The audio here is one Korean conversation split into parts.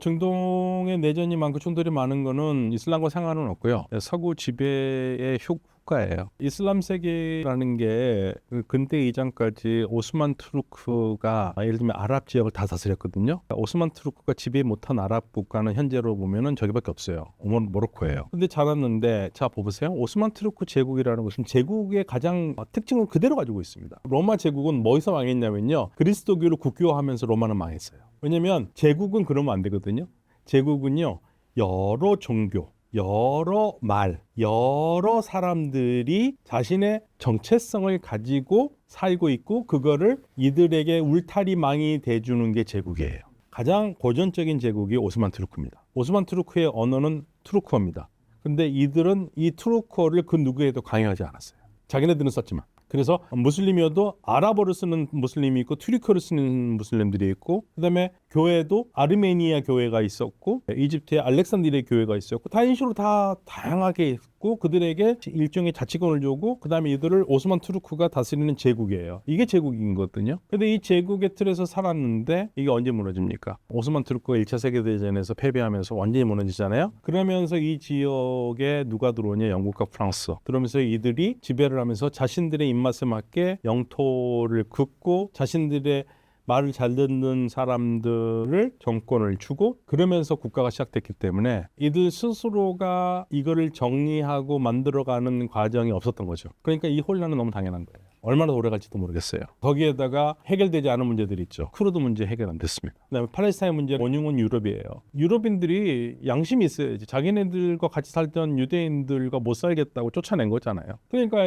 중동의 내전이 많고 충돌이 많은 거는 이슬람과 상관은 없고요. 서구 지배의 효과예요. 이슬람 세계라는 게 근대 이전까지 오스만 투르크가 예를 들면 아랍 지역을 다 다스렸거든요. 오스만 투르크가 지배 못한 아랍 국가는 현재로 보면은 저기밖에 없어요. 모로코예요. 근데 자랐는데 자 보세요. 오스만 투르크 제국이라는 것은 제국의 가장 특징을 그대로 가지고 있습니다. 로마 제국은 뭐에서 망했냐면요. 그리스도교를 국교화하면서 로마는 망했어요. 왜냐면 제국은 그러면 안 되거든요. 제국은요, 여러 종교, 여러 말, 여러 사람들이 자신의 정체성을 가지고 살고 있고 그거를 이들에게 울타리망이 돼주는 게 제국이에요. 가장 고전적인 제국이 오스만 투르크입니다. 오스만 투르크의 언어는 투르크어입니다. 근데 이들은 이 투르크어를 그 누구에도 강요하지 않았어요. 자기네들은 썼지만. 그래서 무슬림이어도 아랍어를 쓰는 무슬림이 있고 튀르크어를 쓰는 무슬림들이 있고 그다음에 교회도 아르메니아 교회가 있었고 이집트의 알렉산드리아 교회가 있었고 다 인식으로 다 다양하게 있고 그들에게 일종의 자치권을 주고 그다음에 이들을 오스만 투르크가 다스리는 제국이에요. 이게 제국인 거거든요. 근데 이 제국의 틀에서 살았는데 이게 언제 무너집니까? 오스만 투르크가 1차 세계대전에서 패배하면서 완전히 무너지잖아요. 그러면서 이 지역에 누가 들어오냐? 영국과 프랑스. 그러면서 이들이 지배를 하면서 자신들의 입맛에 맞게 영토를 긋고 자신들의 말을 잘 듣는 사람들을 정권을 주고 그러면서 국가가 시작됐기 때문에 이들 스스로가 이거를 정리하고 만들어가는 과정이 없었던 거죠. 그러니까 이 혼란은 너무 당연한 거예요. 얼마나 오래 갈지도 모르겠어요. 거기에다가 해결되지 않은 문제들이 있죠. 쿠르드 문제 해결 안 됐습니다. 그다음에 팔레스타인 문제 원흉은 유럽이에요. 유럽인들이 양심이 있어야지. 자기네들과 같이 살던 유대인들과 못 살겠다고 쫓아낸 거잖아요. 그러니까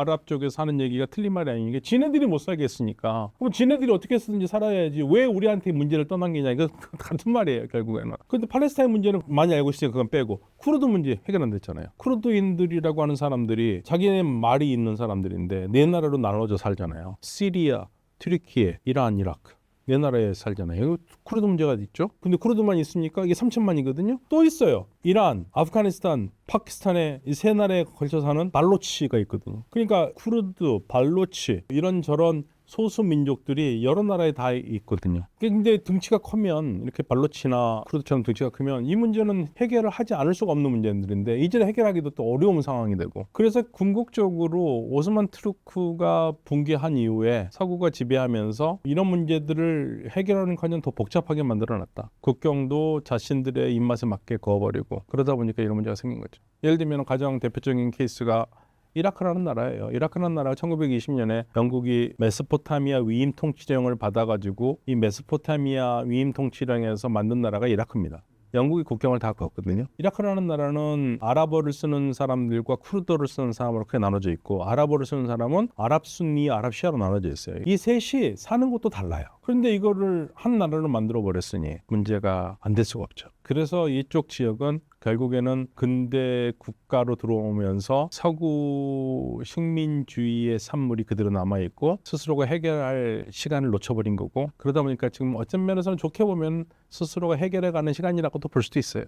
아랍 쪽에 사는 얘기가 틀린 말이 아닌 게 지네들이 못 살겠으니까 그럼 지네들이 어떻게 쓰든지 살아야지 왜 우리한테 문제를 떠넘기냐 이거 같은 말이에요 결국에는. 그런데 팔레스타인 문제는 많이 알고 있으니까 그건 빼고 쿠르드 문제 해결 안 됐잖아요. 쿠르드인들이라고 하는 사람들이 자기네 말이 있는 사람들인데 네 나라로 나눠져 살잖아요. 시리아, 튀르키예, 이란, 이라크 네 나라에 살잖아요. 이거 쿠르드 문제가 있죠. 근데 쿠르드만 있습니까? 이게 3천만이거든요. 또 있어요. 이란, 아프가니스탄, 파키스탄에 이 세 나라에 걸쳐 사는 발로치가 있거든요. 그러니까 쿠르드, 발로치 이런저런 소수 민족들이 여러 나라에 다 있거든요. 근데 등치가 크면 이렇게 발로치나 쿠르드처럼 등치가 크면 이 문제는 해결을 하지 않을 수가 없는 문제들인데 이제는 해결하기도 또 어려운 상황이 되고 그래서 궁극적으로 오스만 투르크가 붕괴한 이후에 서구가 지배하면서 이런 문제들을 해결하는 과정을 더 복잡하게 만들어놨다. 국경도 자신들의 입맛에 맞게 그어버리고 그러다 보니까 이런 문제가 생긴 거죠. 예를 들면 가장 대표적인 케이스가 이라크라는 나라예요. 이라크라는 나라가 1920년에 영국이 메소포타미아 위임 통치령을 받아가지고 이 메소포타미아 위임 통치령에서 만든 나라가 이라크입니다. 영국이 국경을 다 그었거든요. 이라크라는 나라는 아랍어를 쓰는 사람들과 쿠르드어를 쓰는 사람으로 크게 나눠져 있고 아랍어를 쓰는 사람은 아랍 순니, 아랍 시아로 나눠져 있어요. 이 셋이 사는 곳도 달라요. 그런데 이거를 한 나라로 만들어 버렸으니 문제가 안 될 수가 없죠. 그래서 이쪽 지역은 결국에는 근대 국가로 들어오면서 서구 식민주의의 산물이 그대로 남아있고 스스로가 해결할 시간을 놓쳐버린 거고 그러다 보니까 지금 어떤 면에서는 좋게 보면 스스로가 해결해가는 시간이라고도 볼 수도 있어요.